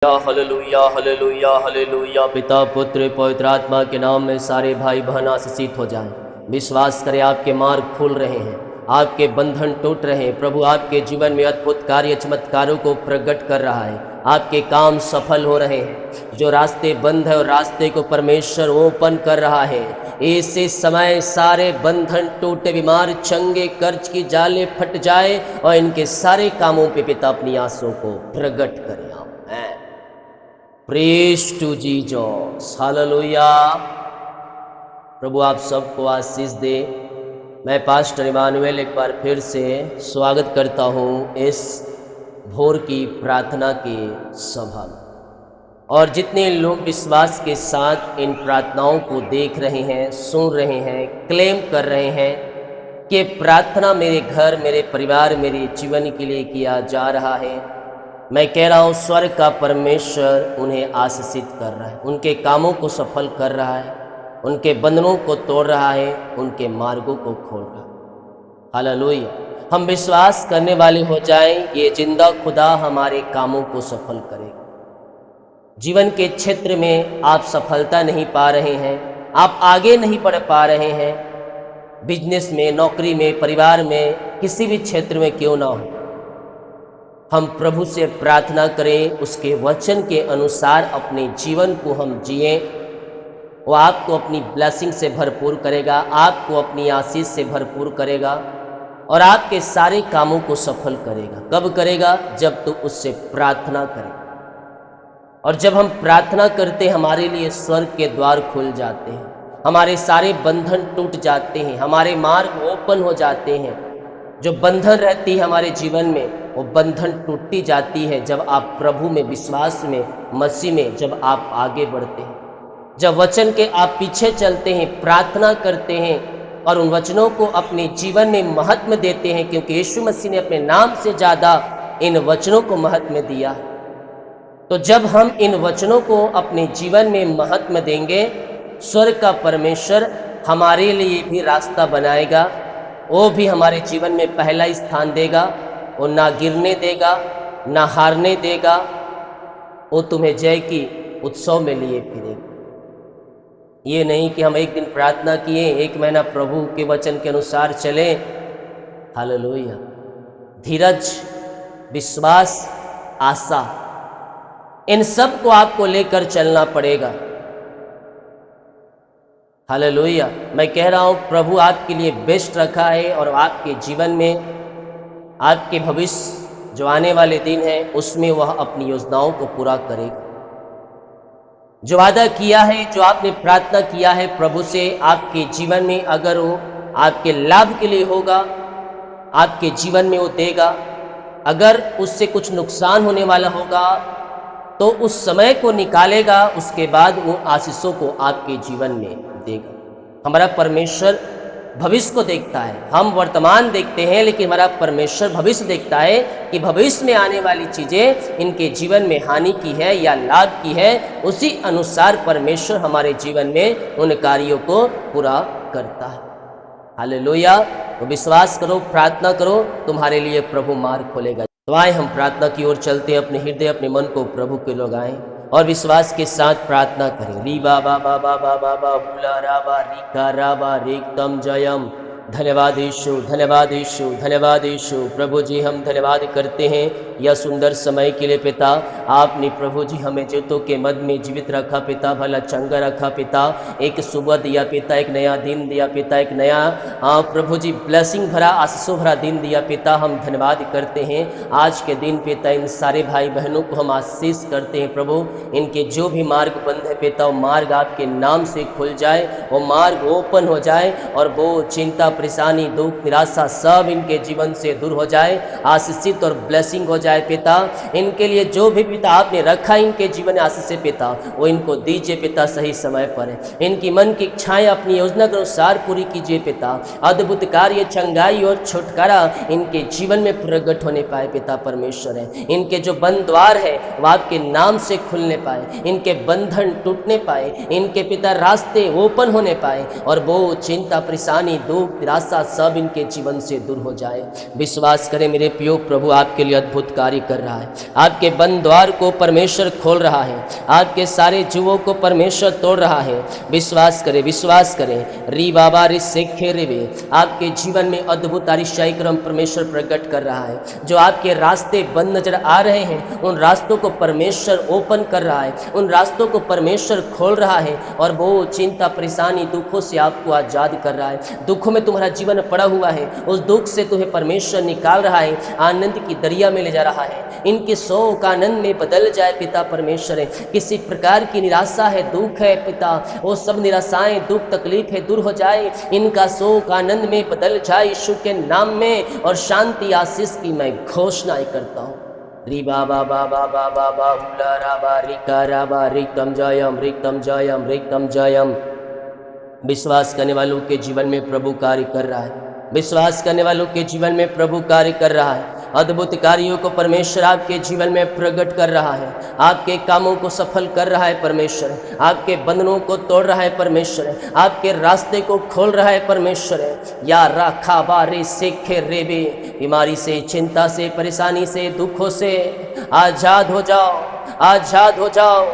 Hallelujah hallelujah hallelujah. पिता पुत्र पवित्र आत्मा के नाम में सारे भाई बहन आशीषित हो जाएं। विश्वास करें आपके मार्ग खुल रहे हैं, आपके बंधन टूट रहे हैं। प्रभु आपके जीवन में अद्भुत कार्य चमत्कारों को प्रकट कर रहा है। आपके काम सफल हो रहे हैं। जो रास्ते बंद है और रास्ते को परमेश्वर ओपन कर रहा है। ऐसे समय सारे बंधन टूटे, बीमार चंगे, कर्ज की जाले फट जाए और इनके सारे कामों पे पिता अपनी आंसुओं को प्रकट करें। Praise to Jesus, hallelujah. प्रभु आप सबको आशीष दे। मैं पास्टर इमानुएल एक बार फिर से स्वागत करता हूँ इस भोर की प्रार्थना की सभा में। और जितने लोग विश्वास के साथ इन प्रार्थनाओं को देख रहे हैं, सुन रहे हैं, क्लेम कर रहे हैं कि प्रार्थना मेरे घर, मेरे परिवार, मेरे जीवन के लिए किया जा रहा है, मैं कह रहा हूँ स्वर्ग का परमेश्वर उन्हें आशीषित कर रहा है, उनके कामों को सफल कर रहा है, उनके बंधनों को तोड़ रहा है, उनके मार्गों को खोल रहा है। हालेलुया। हम विश्वास करने वाले हो जाएं, ये जिंदा खुदा हमारे कामों को सफल करेगा। जीवन के क्षेत्र में आप सफलता नहीं पा रहे हैं, आप आगे नहीं बढ़ पा रहे हैं, बिजनेस में, नौकरी में, परिवार में, किसी भी क्षेत्र में क्यों ना हो, हम प्रभु से प्रार्थना करें, उसके वचन के अनुसार अपने जीवन को हम जिए। वो आपको अपनी ब्लेसिंग से भरपूर करेगा, आपको अपनी आशीष से भरपूर करेगा और आपके सारे कामों को सफल करेगा। कब करेगा? जब तो उससे प्रार्थना करें। और जब हम प्रार्थना करते हैं, हमारे लिए स्वर्ग के द्वार खुल जाते हैं, हमारे सारे बंधन टूट जाते हैं, हमारे मार्ग ओपन हो जाते हैं। जो बंधन रहती है हमारे जीवन में, वो बंधन टूटती जाती है जब आप प्रभु में, विश्वास में, मसीह में जब आप आगे बढ़ते हैं, जब वचन के आप पीछे चलते हैं, प्रार्थना करते हैं और उन वचनों को अपने जीवन में महत्व देते हैं, क्योंकि यीशु मसीह ने अपने नाम से ज़्यादा इन वचनों को महत्व दिया। तो जब हम इन वचनों को अपने जीवन में महत्व देंगे, स्वर्ग का परमेश्वर हमारे लिए भी रास्ता बनाएगा, वो भी हमारे जीवन में पहला स्थान देगा। वो ना गिरने देगा, ना हारने देगा, वो तुम्हें जय की उत्सव में लिए फिरेगा। ये नहीं कि हम एक दिन प्रार्थना किए, एक महीना प्रभु के वचन के अनुसार चले। हालेलुया। धीरज, विश्वास, आशा, इन सब को आपको लेकर चलना पड़ेगा। हालेलुया। मैं कह रहा हूँ प्रभु आपके लिए बेस्ट रखा है और आपके जीवन में, आपके भविष्य जो आने वाले दिन है, उसमें वह अपनी योजनाओं को पूरा करेगा। जो वादा किया है, जो आपने प्रार्थना किया है प्रभु से आपके जीवन में, अगर वो आपके लाभ के लिए होगा, आपके जीवन में वो देगा। अगर उससे कुछ नुकसान होने वाला होगा तो उस समय को निकालेगा, उसके बाद वो आशीषों को आपके जीवन में देगा। हमारा परमेश्वर भविष्य को देखता है, हम वर्तमान देखते हैं, लेकिन हमारा परमेश्वर भविष्य देखता है कि भविष्य में आने वाली चीज़ें इनके जीवन में हानि की है या लाभ की है। उसी अनुसार परमेश्वर हमारे जीवन में उन कार्यों को पूरा करता है। हालेलुया। तो विश्वास करो, प्रार्थना करो, तुम्हारे लिए प्रभु मार्ग खोलेगा। तो आए हम प्रार्थना की ओर चलते हैं, अपने हृदय, अपने मन को प्रभु के लगाएं और विश्वास के साथ प्रार्थना करें। री बा बा बा बा बा बा बा हुला राबा रिका राबा रिकतम जयम। धन्यवाद यीशु, धन्यवाद यीशु, धन्यवाद यीशु। प्रभु जी हम धन्यवाद करते हैं यह सुंदर समय के लिए पिता। आपने प्रभु जी हमें जीतों के मध्य में जीवित रखा पिता, भला चंगा रखा पिता, एक सुबह दिया पिता, एक नया दिन दिया पिता, एक नया प्रभु जी ब्लेसिंग भरा, आशीषों भरा दिन दिया पिता। हम धन्यवाद करते हैं आज के दिन पिता। इन सारे भाई बहनों को हम आशीष करते हैं प्रभु, इनके जो भी मार्ग बंद है पिता, वो मार्ग आपके नाम से खुल जाए, वो मार्ग ओपन हो जाए और वो चिंता, परेशानी, दुख, निराशा सब इनके जीवन से दूर हो जाए, आशीषित और ब्लेसिंग हो जाए पिता। इनके लिए जो भी पिता आपने रखा इनके जीवन में आशीष पिता, वो इनको दीजिए पिता सही समय पर। इनकी मन की इच्छाएं अपनी योजना के अनुसार पूरी कीजिए पिता। अद्भुत कार्य, चंगाई और छुटकारा इनके जीवन में प्रकट होने पाए पिता परमेश्वर है। इनके जो बंद द्वार है वो आपके नाम से खुलने पाए, इनके बंधन टूटने पाए, इनके पिता रास्ते ओपन होने पाए और वो चिंता, परेशानी, दुख, निराशा सब इनके जीवन से दूर हो जाए। विश्वास करें मेरे प्रियो, प्रभु आपके लिए अद्भुत कार्य कर रहा है। आपके बंद द्वार को परमेश्वर खोल रहा है, आपके सारे जुओं को परमेश्वर तोड़ रहा है। विश्वास करें, विश्वास करें। री बाबा रे सेखे रे वे, आपके जीवन में अद्भुत आरिशाई क्रम परमेश्वर प्रकट कर रहा है। जो आपके रास्ते बंद नजर आ रहे हैं, उन रास्तों को परमेश्वर ओपन कर रहा है, उन रास्तों को परमेश्वर खोल रहा है और वो चिंता परेशानी दुखों से आपको आजाद कर रहा है। दुखों में तुम्हारा जीवन पड़ा हुआ है, उस दुख से तुम्हें परमेश्वर निकाल रहा है, आनंद की दरिया में ले जा रहा है। इनके शोक आनंद में बदल जाए पिता परमेश्वर है। किसी प्रकार की निराशा है, दुख है पिता, वो सब निराशाएं दुख तकलीफ है दूर हो जाए, इनका शोक आनंद में बदल जाए यीशु के नाम में। और शांति आशीष की मैं घोषणा करता हूँ। री बाबा बाबा बाबा बाबा राबा रिका राबा रिकम जयम रिकम जयम रिकम जयम। विश्वास करने वालों के जीवन में प्रभु कार्य कर रहा है। विश्वास करने वालों के जीवन में प्रभु कार्य कर रहा है। अद्भुत कार्यों को परमेश्वर आपके जीवन में प्रकट कर रहा है। आपके कामों को सफल कर रहा है परमेश्वर, आपके बंधनों को तोड़ रहा है परमेश्वर, आपके रास्ते को खोल रहा है परमेश्वर। या राखा बारे सेखे रेबे, बीमारी से, चिंता से, परेशानी से, दुखों से आजाद हो जाओ, आजाद हो जाओ।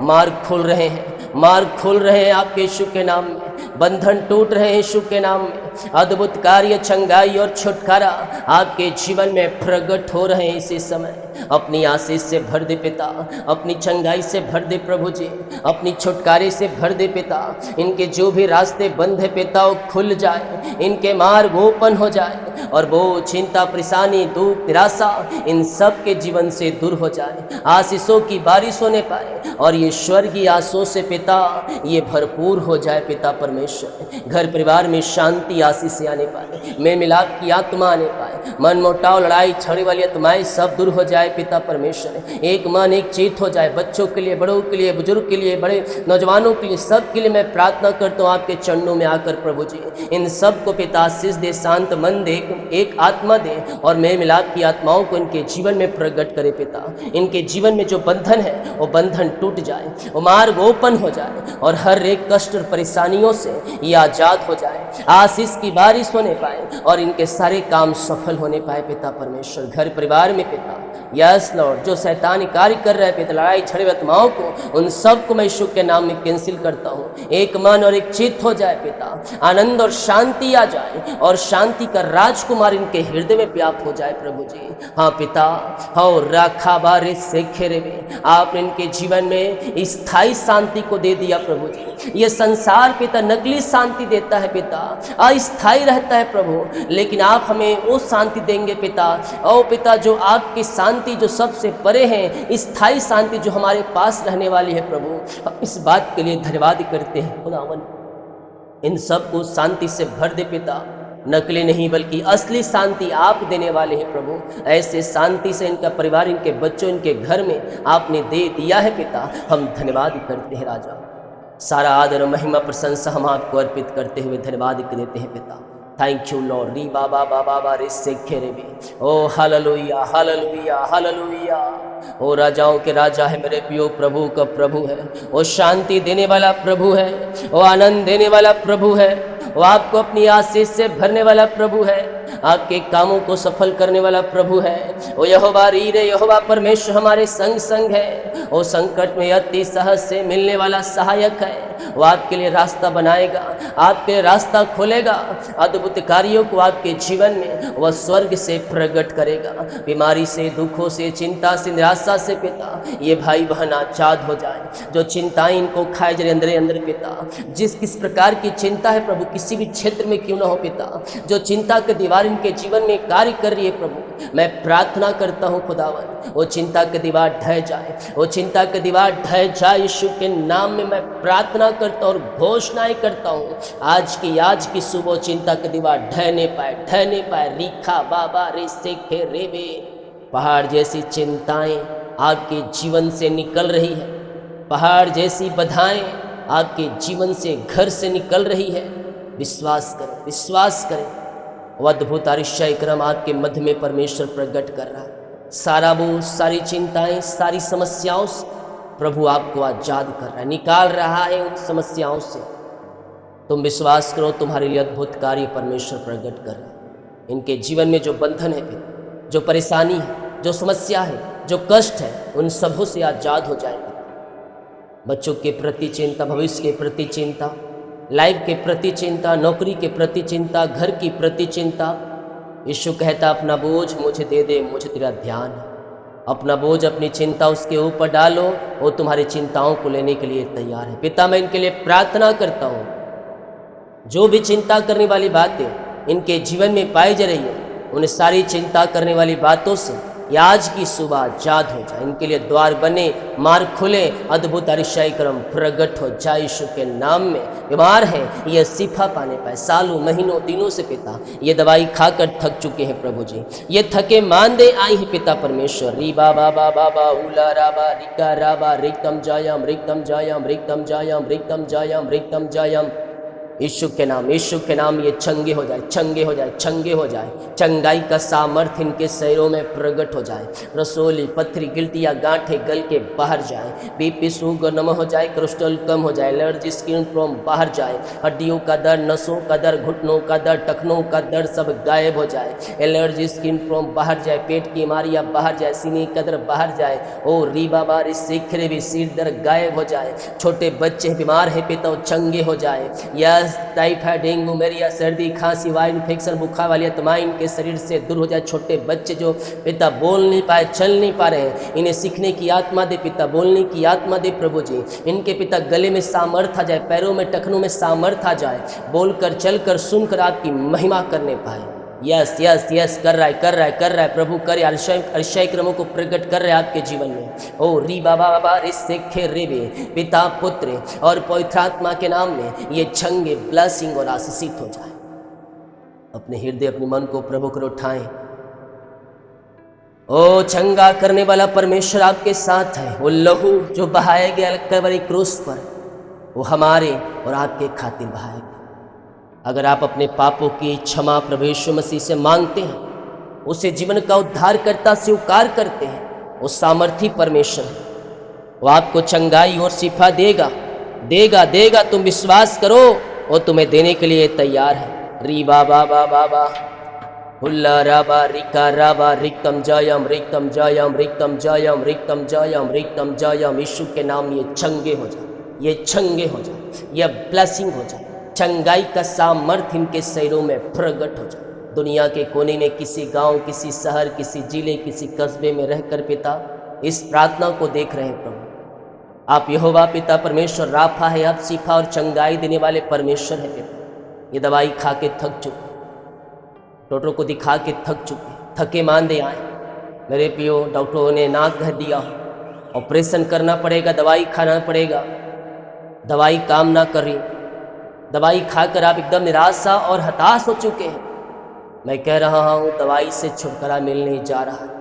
मार्ग खुल रहे हैं, मार्ग खुल रहे हैं आपके यीशु के नाम में, बंधन टूट रहे हैं यीशु के नाम में। अद्भुत कार्य, चंगाई और छुटकारा आपके जीवन में प्रकट हो रहे हैं इसी समय। अपनी आशीष से भर दे पिता, अपनी चंगाई से भर दे प्रभु जी, अपनी छुटकारे से भर दे पिता। इनके जो भी रास्ते बंद है पिता वो खुल जाए, इनके मार्ग ओपन हो जाए और वो चिंता परेशानी दुख निराशा इन सब के जीवन से दूर हो जाए। आशीषों की बारिश होने पाए और ये स्वर्गीय आशीषों से पिता ये भरपूर हो जाए पिता परमेश्वर। घर परिवार में शांति आशीष आने पाए, मेल मिलाप की आत्मा आने पाए, मन मोटाव लड़ाई झगड़े वाली आत्माएं सब दूर हो जाए पिता परमेश्वर। एक मन एक चित्त हो जाए, बच्चों के लिए, बड़ों के लिए, बुजुर्ग के लिए, बड़े नौजवानों के लिए, सब के लिए मैं प्रार्थना करता हूँ आपके चरणों में आकर प्रभु जी इन सब को पिता आशीष दे, शांत मन दे, एक आत्मा दे और मेल मिलाप की आत्माओं को इनके जीवन में प्रकट करे पिता। इनके जीवन में जो बंधन है वो बंधन टूट जाए, वो मार्ग ओपन हो जाए और हर एक कष्ट और परेशानियों से ये आजाद हो जाए, आशीष की बारिश होने पाए और इनके सारे काम सफल होने पाए पिता परमेश्वर। घर परिवार में पिता यस लॉर्ड, जो शैतानी कार्य कर रहे हैं पिता, लड़ाई झगड़े आत्माओं को, उन सब को मैं यीशु के नाम में कैंसिल करता हूँ। एक मन और एक चित्त हो जाए पिता, आनंद और शांति आ जाए और शांति का राजकुमार इनके हृदय में व्याप्त हो जाए प्रभु जी। हाँ पिता, हाँ राखा बारे से खेरे में आपने इनके जीवन में स्थायी शांति को दे दिया प्रभु जी। ये संसार पिता नकली शांति देता है पिता, अस्थायी रहता है प्रभु, लेकिन आप हमें वो शांति देंगे पिता, ओ पिता जो आपकी शांति जो सबसे परे है, स्थायी शांति जो हमारे पास रहने वाली है प्रभु। इस बात के लिए धन्यवाद करते हैं खुदावन। इन सब को शांति से भर दे पिता, नकली नहीं बल्कि असली शांति आप देने वाले हैं प्रभु। ऐसे शांति से इनका परिवार, इनके बच्चों, इनके घर में आपने दे दिया है पिता, हम धन्यवाद करते हैं राजा। सारा आदर और महिमा प्रशंसा हम आपको अर्पित करते हुए धन्यवाद देते हैं पिता। Thank you Lord. री बाबा बाबा बारे से खेरे भी ओ हालेलुया हालेलुया हालेलुया। ओ राजाओं के राजा है मेरे प्रियो, प्रभु का प्रभु है, वो शांति देने वाला प्रभु है, वो आनंद देने वाला प्रभु है, वो आपको अपनी आशीष से भरने वाला प्रभु है, आपके कामों को सफल करने वाला प्रभु है। वो यहोवा रीरे यहोवा परमेश्वर हमारे संग संग है, वो संकट में अति सहज से मिलने वाला सहायक है। वो आपके लिए रास्ता बनाएगा, आपके लिए रास्ता खोलेगा, अद्भुत कार्यों को आपके जीवन में वह स्वर्ग से प्रकट करेगा। बीमारी से, दुखों से, चिंता से, निराशा से पिता ये भाई बहन आजाद हो जाए। जो चिंताएं इनको खाए जरे अंदर अंदर पिता, जिस किस प्रकार की चिंता है प्रभु, किसी भी क्षेत्र में क्यों ना हो पिता, जो चिंता की दीवार इनके जीवन में कार्य कर रही है प्रभु, मैं प्रार्थना करता हूँ खुदावन वो चिंता की दीवार ढह जाए, वो चिंता की दीवार ढह जाए। यीशु के नाम में मैं प्रार्थना करता हूँ और घोषणाएं करता हूँ आज की सुबह चिंता की दीवार ढहने पाए। रीखा बाबा रे से रे वे, पहाड़ जैसी चिंताएं आपके जीवन से निकल रही है, पहाड़ जैसी बाधाएं आपके जीवन से, घर से निकल रही है। विश्वास करें, विश्वास करें, वो अद्भुत आरिशाई क्रम आपके मध्य में परमेश्वर प्रकट कर रहा है। सारा बोझ, सारी चिंताएं, सारी समस्याओं से प्रभु आपको आजाद कर रहा है, निकाल रहा है उन समस्याओं से। तुम विश्वास करो, तुम्हारे लिए अद्भुत कार्य परमेश्वर प्रकट कर रहे हैं। इनके जीवन में जो बंधन है पिता, जो परेशानी है, जो समस्या है, जो कष्ट है, उन सबों से आज़ाद हो जाए पिता। बच्चों के प्रति चिंता, भविष्य के प्रति चिंता, लाइफ के प्रति चिंता, नौकरी के प्रति चिंता, घर की प्रति चिंता। यीशु कहता अपना बोझ मुझे दे दे, मुझे तेरा ध्यान है। अपना बोझ, अपनी चिंता उसके ऊपर डालो, वो तुम्हारी चिंताओं को लेने के लिए तैयार है। पिता मैं इनके लिए प्रार्थना करता हूँ, जो भी चिंता करने वाली बातें इनके जीवन में पाई जा रही है, उन सारी चिंता करने वाली बातों से ये आज की सुबह आजाद हो जाए। इनके लिए द्वार बने, मार्ग खुले, अद्भुत अतिशय कर्म प्रकट हो जाए यीशु के नाम में। बीमार है ये शिफा पाने पाए, सालों महीनों दिनों से पिता ये दवाई खाकर थक चुके हैं प्रभु जी, ये थके मांदे आई है पिता परमेश्वर। री बाबा बाबा बा उला राबा रिका राबा रिक्तम जायम रिक्तम जायम रिक्तम जायम रिक्तम जायम रिक्तम जायम। यीशु के नाम, यीशु के नाम ये चंगे हो जाए, चंगे हो जाए, चंगे हो जाए। चंगाई का सामर्थ्य इनके शरीरों में प्रकट हो जाए। रसोली, पत्थरी, गिल्टियाँ, गांठे गल के बाहर जाए। बीपी शुगर नम हो जाए, कोलेस्ट्रॉल कम हो जाए, एलर्जी, स्किन प्रॉब्लम बाहर जाए। हड्डियों का दर्द, नसों का दर्द, घुटनों का दर्द, टखनों का दर्द सब गायब हो जाए। एलर्जी, स्किन प्रॉब्लम बाहर जाए, पेट की बीमारियाँ बाहर जाए, सीने का दर्द बाहर जाए। ओ री बाबा रे शिखरे भी सिर दर्द गायब हो जाए। छोटे बच्चे बीमार है पिता वो चंगे हो जाए। यस टाइफाइड, डेंगू, मलेरिया, सर्दी, खांसी, वायु इन्फेक्शन, बुखार वाली आत्माएं इनके शरीर से दूर हो जाए। छोटे बच्चे जो पिता बोल नहीं पाए, चल नहीं पा रहे हैं, इन्हें सीखने की आत्मा दे पिता, बोलने की आत्मा दे प्रभु जी। इनके पिता गले में सामर्थ आ जाए, पैरों में, टखनों में सामर्थ आ जाए, बोलकर, चलकर, सुनकर आपकी महिमा करने पाए। यस यस यस कर रहा है, कर रहा है, कर रहा है प्रभु, करे अतिशय क्रमों को प्रकट कर रहे हैं आपके जीवन में। ओ री बाबा बाबा रे सेखे रेबे, पिता, पुत्र और पवित्र आत्मा के नाम में ये छंगे ब्लेसिंग और आशीषित हो जाए। अपने हृदय, अपने मन को प्रभु को उठाएं। ओ चंगा करने वाला परमेश्वर आपके साथ है। वो लहू जो बहाया गया कलवरी क्रूस पर, वो हमारे और आपके खातिर बहाया गया। अगर आप अपने पापों की क्षमा प्रभु यीशु मसीह से मांगते हैं, उसे जीवन का उद्धारकर्ता स्वीकार करते हैं, वो सामर्थी परमेश्वर है, वो आपको चंगाई और शिफा देगा, देगा, देगा। तुम विश्वास करो, वो तुम्हें देने के लिए तैयार है। री बाबा बाबा बा हुल्ला राबा रिका राबा रिक्तम जायम रिक्तम जायम रिक्तम जायम रिक्तम जायम रिक्तम जायम। यीशु के नाम ये चंगे हो जाए, ये चंगे हो जाए, ये ब्लेसिंग हो जाए। चंगाई का सामर्थ्य इनके शरीरों में प्रकट हो जाए। दुनिया के कोने में, किसी गांव, किसी शहर, किसी जिले, किसी कस्बे में रहकर पिता इस प्रार्थना को देख रहे हैं प्रभु। आप यहोवा पिता परमेश्वर राफा है, आप शिफा और चंगाई देने वाले परमेश्वर है पिता। ये दवाई खा के थक चुके, डॉक्टरों को दिखा के थक चुके, थके मांदे आए। मेरे पियो, डॉक्टरों ने ना कह दिया ऑपरेशन करना पड़ेगा, दवाई खाना पड़ेगा, दवाई काम ना कर रही। दवाई खाकर आप एकदम निराशा और हताश हो चुके हैं। मैं कह रहा हूँ दवाई से छुटकारा मिलने जा रहा है।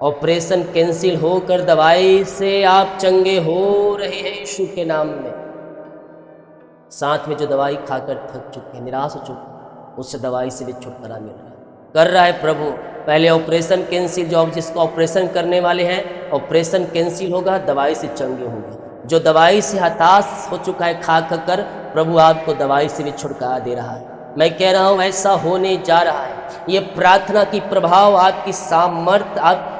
ऑपरेशन कैंसिल होकर दवाई से आप चंगे हो रहे हैं यीशु के नाम में। साथ में जो दवाई खाकर थक चुके, निराश हो चुके, उससे दवाई से भी छुटकारा मिल रहा है, कर रहा है प्रभु। पहले ऑपरेशन कैंसिल, जो जिसको ऑपरेशन करने वाले हैं, ऑपरेशन कैंसिल होगा, दवाई से चंगे होंगे। जो दवाई से हताश हो चुका है खा कर, प्रभु आपको दवाई से भी छुटकारा दे रहा है। मैं कह रहा हूँ ऐसा होने जा रहा है। ये प्रार्थना की प्रभाव, आपकी सामर्थ, आप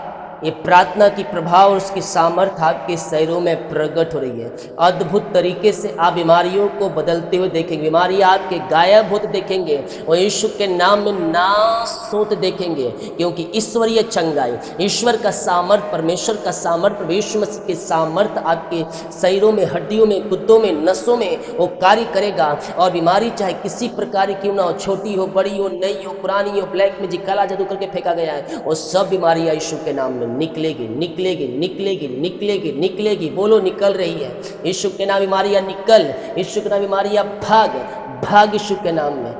ये प्रार्थना की प्रभाव और उसकी सामर्थ आपके शरीरों में प्रकट हो रही है। अद्भुत तरीके से आप बीमारियों को बदलते हुए देखेंगे, बीमारियां आपके गायब होते देखेंगे और यीशु के नाम में नाश होते देखेंगे। क्योंकि ईश्वरीय चंगाई, ईश्वर का सामर्थ, परमेश्वर का सामर्थ, यीशु मसीह के सामर्थ आपके शरीरों में, हड्डियों में, गुद्दों में, नसों में वो कार्य करेगा। और बीमारी चाहे किसी प्रकार की क्यों ना हो, छोटी हो, बड़ी हो, नई हो, पुरानी हो, ब्लैक मैजिक, काला जादू करके फेंका गया है, वो सब बीमारियां यीशु के नाम में निकलेगी, निकलेगी, निकलेगी, निकलेगी, निकलेगी। बोलो निकल रही है यीशु के नाम। बीमारियां निकल, यीशु के नाम। बीमारियां भाग, भाग यीशु के नाम में।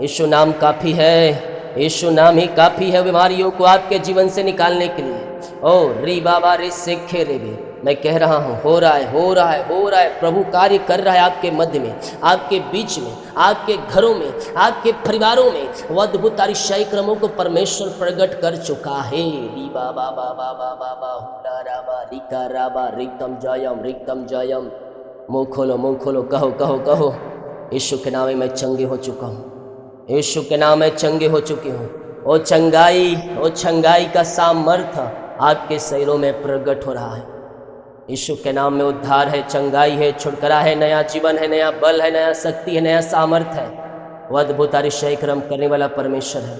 यीशु नाम काफी है, यीशु नाम ही काफी है बीमारियों को आपके जीवन से निकालने के लिए। ओ री बाबा रे सेखे रे बे, मैं कह रहा हूँ हो रहा है, हो रहा है, हो रहा है। प्रभु कार्य कर रहा है आपके मध्य में, आपके बीच में, आपके घरों में, आपके परिवारों में। वह अद्भुत अतिशय क्रमों को परमेश्वर प्रकट कर चुका है। री बाबा बाबा बाबा बाबा राबा रिका राबा रिक्तम जायम रिक्तम जायम। मुँह खोलो, मुँह खोलो, कहो, कहो, कहो। यीशु के नाम में मैं चंगे हो चुका हूँ, यीशु के नाम में चंगे हो चुकी हूँ। ओ चंगाई का सामर्थ्य आपके शरीरों में प्रकट हो रहा है। यीशु के नाम में उद्धार है, चंगाई है, छुटकारा है, नया जीवन है, नया बल है, नया शक्ति है, नया सामर्थ्य है। वो अद्भुत आश्चर्य कर्म करने वाला परमेश्वर है।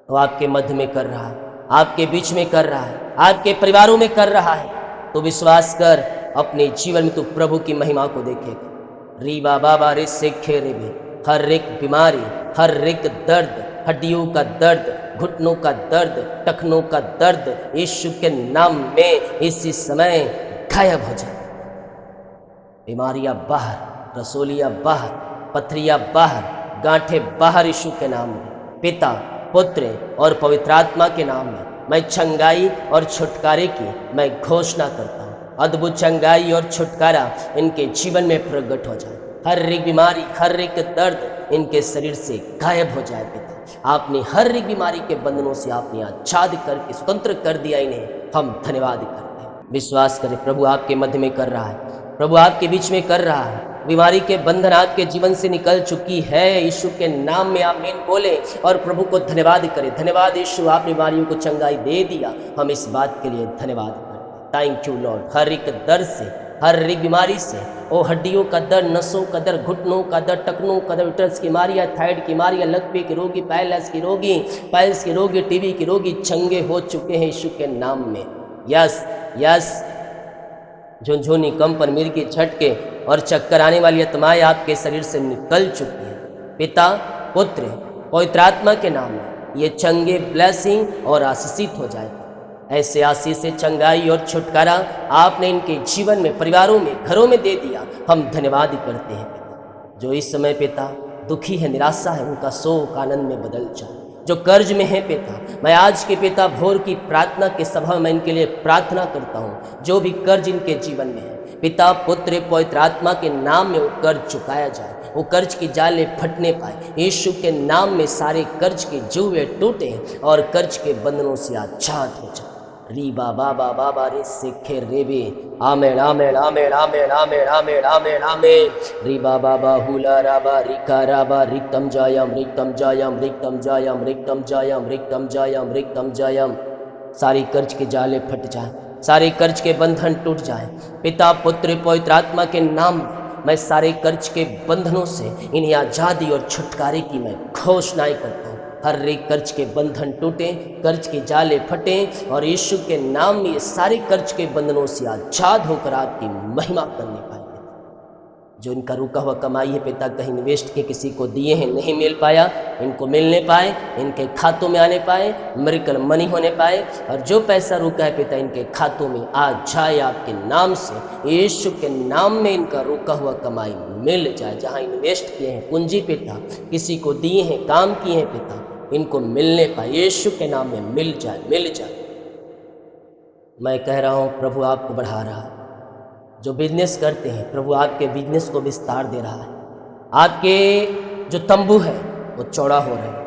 वो आपके मध्य में कर रहा है, आपके बीच में कर रहा है, आपके परिवारों में कर रहा है। तो विश्वास कर, अपने जीवन में तू प्रभु की महिमा को देखेगा। री बाबा रे सेखे रे भी, हर एक बीमारी, हर एक दर्द, हड्डियों का दर्द, घुटनों का दर्द, टखनों का दर्द यीशु के नाम में इसी समय गायब हो जाए। बीमारियां बाहर, रसोलियां बाहर, पथरियां बाहर, गांठें बाहर यीशु के नाम में। पिता, पुत्र और पवित्र आत्मा के नाम में मैं चंगाई और छुटकारे की मैं घोषणा करता हूँ। अद्भुत चंगाई और छुटकारा इनके जीवन में प्रकट हो जाए। हर एक बीमारी, हर एक दर्द इनके शरीर से गायब हो जाए। पिता, आपने हर एक बीमारी के बंधनों से आपने आजाद करके स्वतंत्र कर दिया इन्हें। हम धन्यवाद करते हैं। विश्वास करें, प्रभु आपके मध्य में कर रहा है, प्रभु आपके बीच में कर रहा है। बीमारी के बंधन आपके जीवन से निकल चुकी है। यीशु के नाम में आमीन बोले और प्रभु को धन्यवाद करें। धन्यवाद यीशु, आप बीमारियों को चंगाई दे दिया। हम इस बात के लिए धन्यवाद करते। Thank you Lord. हर एक दर्द से, हर एक बीमारी से, ओ हड्डियों का दर्द, नसों का दर्द, घुटनों का दर्द, टखनों का दर्द, उटरस की बीमारियाँ, थायराइड की बीमारियाँ, लकवे के रोगी, पैरालिसिस के रोगी, पाइल्स के रोगी, टीबी के रोगी चंगे हो चुके हैं यीशु के नाम में। यस यस, झुनझुनी, कंपन, मिर्गी, झटके और चक्कर आने वाली आत्माएं आपके शरीर से निकल चुकी हैं। पिता, पुत्र, पवित्र आत्मा के नाम में ये चंगे, ब्लेसिंग और आशीषित हो जाए। ऐसे आशीष से चंगाई और छुटकारा आपने इनके जीवन में, परिवारों में, घरों में दे दिया। हम धन्यवाद करते हैं। पिता, जो इस समय पिता दुखी है, निराशा है, उनका शोक आनंद में बदल जाए। जो कर्ज में है पिता, मैं आज के पिता भोर की प्रार्थना के सभा में इनके लिए प्रार्थना करता हूँ। जो भी कर्ज इनके जीवन में है पिता, पुत्र, पवित्र आत्मा के नाम में वो कर्ज चुकाया जाए, वो कर्ज की जाले फटने पाए। यीशु के नाम में सारे कर्ज के जुए टूटे और कर्ज के बंधनों से आजाद हो जाए। री बाबा बाबा बारे सिखे रेबे, आमेन आमेन आमेन आमेन आमेन आमेन आमेन आमेन। री बाबा बाहुला राबा रिका राबा रिक्तम जायम रिक्तम जायम रिक्तम जायम रिक्तम जायम रिक्तम जायम रिक्तम जायम। सारी कर्ज के जाले फट जाए, सारे कर्ज के बंधन टूट जाए। पिता, पुत्र, पवित्र आत्मा के नाम में मैं सारे कर्ज के बंधनों से इन्हें आज़ादी और छुटकारे की मैं घोषणाएं करता हूँ। हर एक कर्ज के बंधन टूटे, कर्ज के जाले फटे और यीशु के नाम में ये सारे कर्ज के बंधनों से आजाद होकर आपकी महिमा करने पाए। जो इनका रुका हुआ कमाई है पिता, कहीं निवेश के किसी को दिए हैं, नहीं मिल पाया, इनको मिलने पाए, इनके खातों में आने पाए, मिरेकल मनी होने पाए। और जो पैसा रुका है पिता, इनके खातों में आ जाए आपके नाम से। यीशु के नाम में इनका रुका हुआ कमाई मिल जाए। जहाँ इन्वेस्ट किए हैं पूंजी पिता, किसी को दिए हैं, काम किए हैं पिता, इनको मिलने पाए। यीशु के नाम में मिल जाए, मिल जाए। मैं कह रहा हूँ प्रभु आपको बढ़ा रहा है। जो बिजनेस करते हैं प्रभु आपके बिजनेस को विस्तार दे रहा है। आपके जो तंबू है वो चौड़ा हो रहे हैं,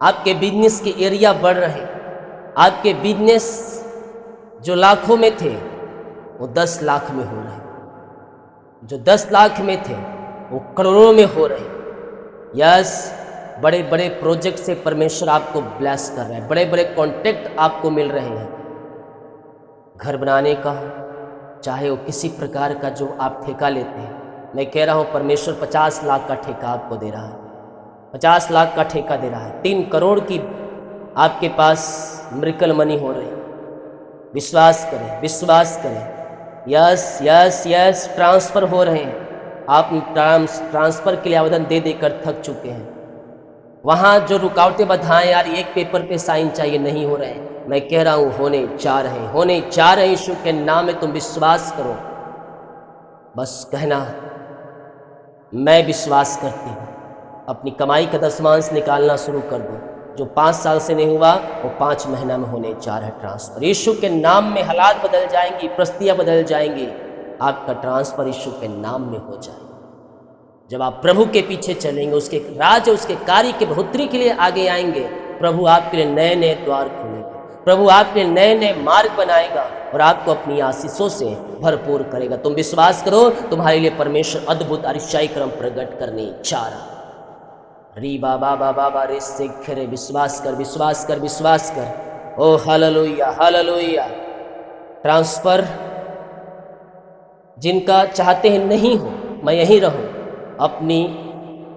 आपके बिजनेस के एरिया बढ़ रहे हैं। आपके बिजनेस जो लाखों में थे वो 10 लाख में हो रहे हैं, जो 10 लाख में थे वो करोड़ों में हो रहे हैं। यस, बड़े बड़े प्रोजेक्ट से परमेश्वर आपको ब्लेस कर रहे हैं, बड़े बड़े कॉन्ट्रैक्ट आपको मिल रहे हैं। घर बनाने का, चाहे वो किसी प्रकार का जो आप ठेका लेते हैं, मैं कह रहा हूँ परमेश्वर 50 लाख का ठेका आपको दे रहा है। 50 लाख का ठेका दे रहा है। 3 करोड़ की आपके पास मिरेकल मनी हो रही। विश्वास करें, विश्वास करें। यस यस यस, ट्रांसफ़र हो रहे हैं। आप ट्रांसफ़र के लिए आवेदन दे देकर थक चुके हैं। वहाँ जो रुकावटें बाधाएं यार, एक पेपर पे साइन चाहिए, नहीं हो रहे हैं। मैं कह रहा हूँ होने जा रहे हैं, होने जा रहे हैं। यीशु के नाम में तुम विश्वास करो। बस कहना, मैं विश्वास करती हूँ। अपनी कमाई का दशमांश निकालना शुरू कर दो। जो 5 साल से नहीं हुआ वो 5 महीना में होने जा रहा है ट्रांसफ़र। यीशु के नाम में हालात बदल जाएंगी, परिस्थितियाँ बदल जाएंगी। आपका ट्रांसफ़र यीशु के नाम में हो जाएगा। जब आप प्रभु के पीछे चलेंगे, उसके राज्य, उसके कार्य के बढ़ोतरी के लिए आगे आएंगे, प्रभु आपके लिए नए नए द्वार खोलेगा, प्रभु आपके लिए नए नए मार्ग बनाएगा। और आपको अपनी आशीषों से भरपूर करेगा। तुम विश्वास करो, तुम्हारे लिए परमेश्वर अद्भुत आश्चर्य क्रम प्रकट करने जा रहा। री बाबा बाबा बा रे सिख रे, विश्वास कर विश्वास कर विश्वास कर। ओ हालेलुया हालेलुया। ट्रांसफर जिनका चाहते हैं नहीं हो, मैं यहीं रहूं, अपनी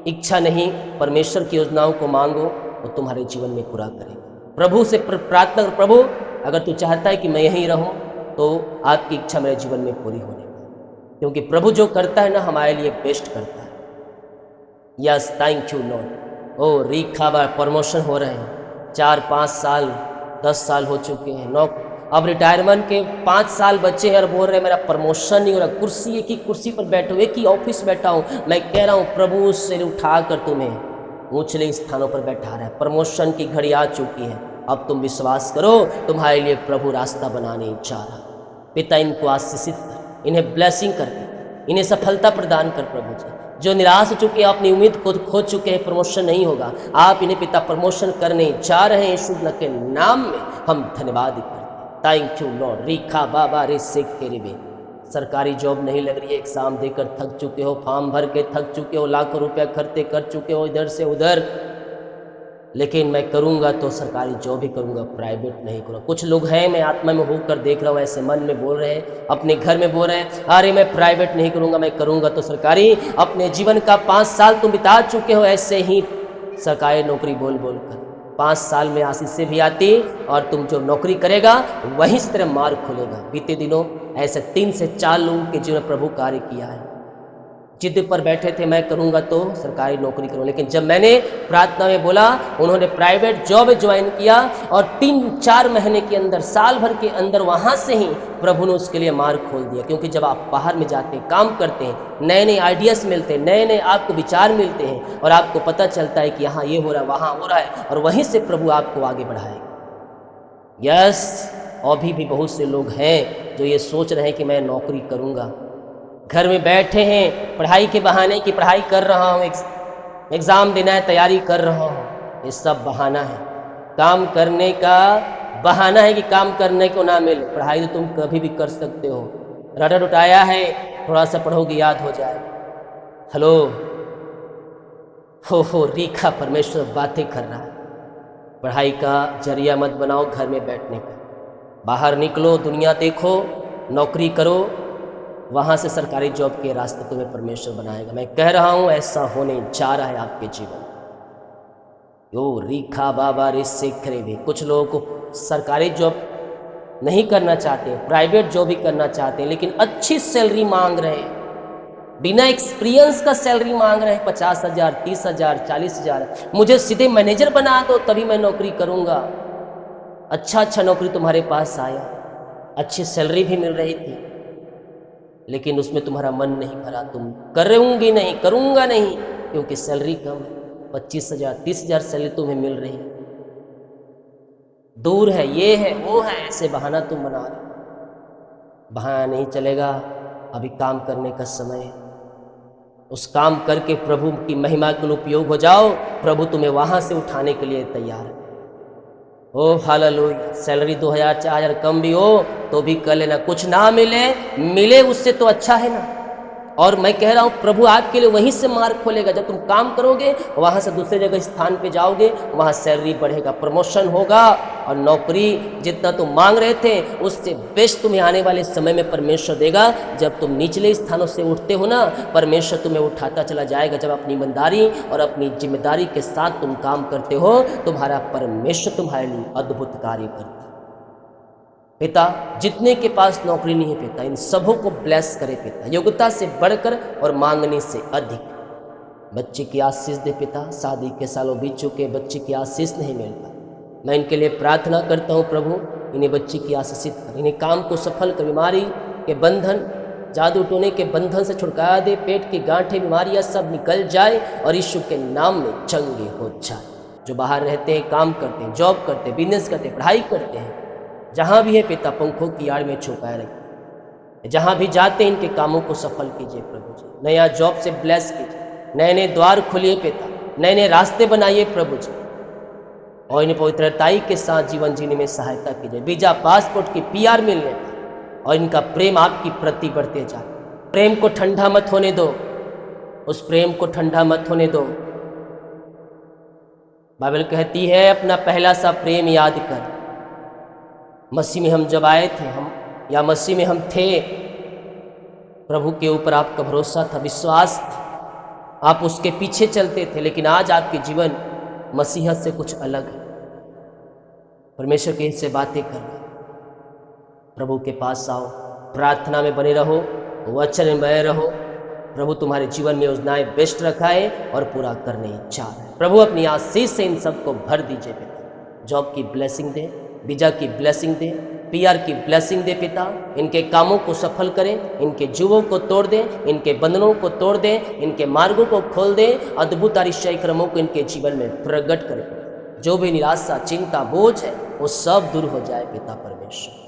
इच्छा नहीं, परमेश्वर की योजनाओं को मांगो वो तुम्हारे जीवन में पूरा करेगा। प्रभु से प्रार्थना कर, प्रभु अगर तू चाहता है कि मैं यहीं रहूं तो आपकी इच्छा मेरे जीवन में पूरी होने पाए, क्योंकि प्रभु जो करता है ना हमारे लिए बेस्ट करता है। Yes thank you Lord. ओ रीखा बार प्रमोशन हो रहे हैं, 4-5 साल 10 साल हो चुके हैं, अब रिटायरमेंट के 5 साल बच्चे हैं और बोल रहे हैं मेरा प्रमोशन नहीं हो रहा। कुर्सी, एक ही कुर्सी पर बैठे हुए, एक ही ऑफिस बैठा हूँ। मैं कह रहा हूँ प्रभु से उठाकर तुम्हें ऊंचले स्थानों पर बैठा रहा है। प्रमोशन की घड़ी आ चुकी है। अब तुम विश्वास करो, तुम्हारे लिए प्रभु रास्ता बनाने जा रहा। पिता इनको आशीषित कर, इन्हें ब्लेसिंग कर, इन्हें सफलता प्रदान कर। प्रभु जी जो निराश हो चुके हैं, अपनी उम्मीद को खो चुके हैं, प्रमोशन नहीं होगा, आप इन्हें पिता प्रमोशन करने जा रहे हैं। यीशु के नाम में हम धन्यवाद करते हैं। Thank you Lord. रीखा बाबा रे सिख के रिबे। सरकारी जॉब नहीं लग रही है, एग्जाम देकर थक चुके हो, फॉर्म भर के थक चुके हो, लाखों रुपया खर्चे कर चुके हो इधर से उधर, लेकिन मैं करूंगा तो सरकारी जॉब ही करूंगा, प्राइवेट नहीं करूंगा। कुछ लोग हैं, मैं आत्मा में होकर देख रहा हूँ, ऐसे मन में बोल रहे हैं, अपने घर में बोल रहे हैं अरे मैं प्राइवेट नहीं करूंगा, मैं करूंगा तो सरकारी। अपने जीवन का 5 साल तुम बिता चुके हो ऐसे ही सरकारी नौकरी बोल बोल कर। 5 साल में आशीष से भी आती और तुम जो नौकरी करेगा वहीं से तेरा मार्ग खुलेगा। बीते दिनों ऐसे 3 से 4 लोगों के जीवन में प्रभु कार्य किया है। जिद पर बैठे थे मैं करूंगा तो सरकारी नौकरी करूँ, लेकिन जब मैंने प्रार्थना में बोला उन्होंने प्राइवेट जॉब ज्वाइन किया और 3-4 महीने के अंदर, साल भर के अंदर वहाँ से ही प्रभु ने उसके लिए मार्ग खोल दिया। क्योंकि जब आप बाहर में जाते हैं, काम करते हैं, नए नए आइडियाज़ मिलते हैं, नए नए आपको विचार मिलते हैं और आपको पता चलता है कि यहाँ ये हो रहा है, वहाँ हो रहा है, और वहीं से प्रभु आपको आगे बढ़ाएगा। यस, अभी भी बहुत से लोग हैं जो ये सोच रहे हैं कि मैं नौकरी करूँगा, घर में बैठे हैं पढ़ाई के बहाने कि पढ़ाई कर रहा हूँ, एग्ज़ाम देना है, तैयारी कर रहा हूँ। ये सब बहाना है, काम करने का बहाना है कि काम करने को ना मिले। पढ़ाई तो तुम कभी भी कर सकते हो, रटट उठाया है, थोड़ा सा पढ़ोगे याद हो जाए। हेलो हो रीखा, परमेश्वर बातें कर रहा है। पढ़ाई का जरिया मत बनाओ घर में बैठने का, बाहर निकलो, दुनिया देखो, नौकरी करो, वहाँ से सरकारी जॉब के रास्ते तुम्हें परमेश्वर बनाएगा। मैं कह रहा हूँ ऐसा होने जा रहा है आपके जीवन। यो रीखा बाबा रे सिख रे भी। कुछ लोगों को सरकारी जॉब नहीं करना चाहते, प्राइवेट जॉब ही करना चाहते हैं, लेकिन अच्छी सैलरी मांग रहे हैं, बिना एक्सपीरियंस का सैलरी मांग रहे हैं, 50,000, 30,000, 40,000। मुझे सीधे मैनेजर बना दो तभी मैं नौकरी करूँगा। अच्छा नौकरी तुम्हारे पास आया, अच्छी सैलरी भी मिल रही थी, लेकिन उसमें तुम्हारा मन नहीं भरा, तुम करूँगी नहीं, करूँगा नहीं, क्योंकि सैलरी कम है, 25,000, 30,000 सैलरी तुम्हें मिल रही, दूर है, ये है, वो है, ऐसे बहाना तुम बना रहे। बहाना नहीं चलेगा, अभी काम करने का समय है। उस काम करके प्रभु की महिमा के लिए उपयोग हो जाओ, प्रभु तुम्हें वहाँ से उठाने के लिए तैयार है। ओ हालेलुया। सैलरी 2,000 4,000 कम भी हो तो भी कर लेना, कुछ ना मिले उससे तो अच्छा है ना। और मैं कह रहा हूँ प्रभु आपके लिए वहीं से मार्ग खोलेगा। जब तुम काम करोगे वहाँ से दूसरे जगह स्थान पे जाओगे, वहाँ सैलरी बढ़ेगा, प्रमोशन होगा, और नौकरी जितना तुम मांग रहे थे उससे बेस्ट तुम्हें आने वाले समय में परमेश्वर देगा। जब तुम निचले स्थानों से उठते हो ना, परमेश्वर तुम्हें उठाता चला जाएगा। जब अपनी ईमानदारी और अपनी जिम्मेदारी के साथ तुम काम करते हो, तुम्हारा परमेश्वर तुम्हारे लिए अद्भुत कार्य करता है। पिता, जितने के पास नौकरी नहीं है पिता, इन सबों को ब्लेस करे पिता, योग्यता से बढ़कर और मांगने से अधिक। बच्चे की आशीष दे पिता, शादी के सालों बीत चुके, बच्चे की आशीष नहीं मिलता। मैं इनके लिए प्रार्थना करता हूँ प्रभु, इन्हें बच्चे की आशीषित कर, इन्हें काम को सफल कर, बीमारी के बंधन, जादू टोने के बंधन से छुटकारा दे, पेट की गांठें, बीमारियाँ सब निकल जाए और यीशु के नाम में चंगे हो जाए। जो बाहर रहते हैं, काम करते हैं, जॉब करते हैं, बिजनेस करते हैं, पढ़ाई करते हैं, जहाँ भी है पिता पंखों की आड़ में छुपाए रखिए। जहाँ भी जाते हैं इनके कामों को सफल कीजिए प्रभु जी, नया जॉब से ब्लेस कीजिए, नए नए द्वार खोलिए पिता, नए नए रास्ते बनाइए प्रभु जी, और इन्हें पवित्रताई के साथ जीवन जीने में सहायता कीजिए। वीजा पासपोर्ट की PR मिलने, और इनका प्रेम आपकी प्रति बढ़ते जाए। प्रेम को ठंडा मत होने दो, उस प्रेम को ठंडा मत होने दो। बाइबल कहती है अपना पहला सा प्रेम याद कर। मसीह में हम जब आए थे, हम या मसीह में हम थे, प्रभु के ऊपर आपका भरोसा था, विश्वास था, आप उसके पीछे चलते थे, लेकिन आज आपके जीवन मसीहत से कुछ अलग है। परमेश्वर के से बातें करो, प्रभु के पास आओ, प्रार्थना में बने रहो, वचन में बने रहो। प्रभु तुम्हारे जीवन में योजनाएं बेस्ट रखाए और पूरा करने चाह रहे हैं। प्रभु अपनी आशीष से इन सबको भर दीजिए पिता। जॉब की ब्लेसिंग दे, वीजा की ब्लेसिंग दे, पीआर की ब्लेसिंग दे पिता। इनके कामों को सफल करें, इनके जुओं को तोड़ दें, इनके बंधनों को तोड़ दें, इनके मार्गों को खोल दें, अद्भुत आश्चर्य क्रमों को इनके जीवन में प्रकट करें। जो भी निराशा, चिंता, बोझ है वो सब दूर हो जाए पिता परमेश्वर,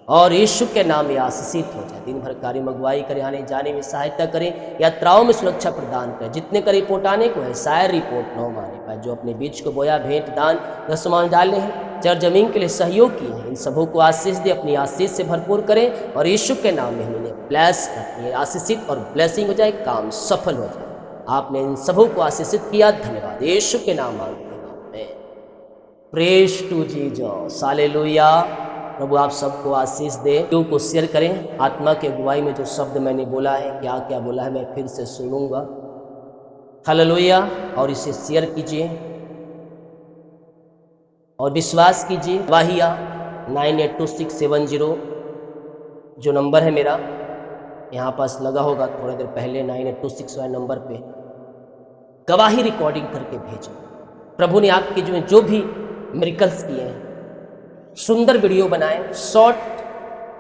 और यीशु के नाम में आशीषित हो जाए। दिन भर कार्य मंगवाई करें, आने जाने में सहायता करें, यात्राओं में सुरक्षा प्रदान करें। जितने का रिपोर्ट आने को है शायद रिपोर्ट न माने पाए। जो अपने बीच को बोया, भेंट, दान, दशमान डाले हैं, चर जमीन के लिए सहयोग किए हैं, इन सबों को आशीष दे, अपनी आशीष से भरपूर करें और यीशु के नाम में इन्हें ब्लेस करें। आशीषित और ब्लेसिंग हो जाए, काम सफल हो जाए। आपने इन सबों को आशीषित किया, धन्यवाद। यीशु के नाम मांगते हैं, प्रेज टू जीसस, हालेलुया। प्रभु आप सबको आशीष दे। वीडियो को शेयर करें। आत्मा के अगुवाई में जो शब्द मैंने बोला है, क्या क्या बोला है, मैं फिर से सुनूंगा। हालेलुया। और इसे शेयर कीजिए और विश्वास कीजिए। गवाहिया 982670 जो नंबर है मेरा, यहाँ पास लगा होगा थोड़ी देर पहले, 9826 वाले नंबर पे गवाही रिकॉर्डिंग करके भेजें। प्रभु ने आपके जो भी मिरेकल्स किए हैं, सुंदर वीडियो बनाएं, शॉर्ट,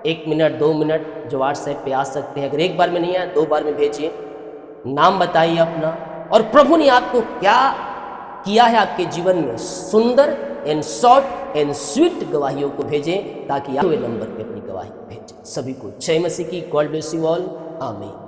1 मिनट 2 मिनट, जो व्हाट्सएप पे आ सकते हैं। अगर एक बार में नहीं आया 2 बार में भेजिए, नाम बताइए अपना, और प्रभु ने आपको क्या किया है आपके जीवन में, सुंदर एंड शॉर्ट एंड स्वीट गवाहियों को भेजें, ताकि आप नंबर पे अपनी गवाही भेजें। सभी को जय मसीह की। God bless you all. आमीन।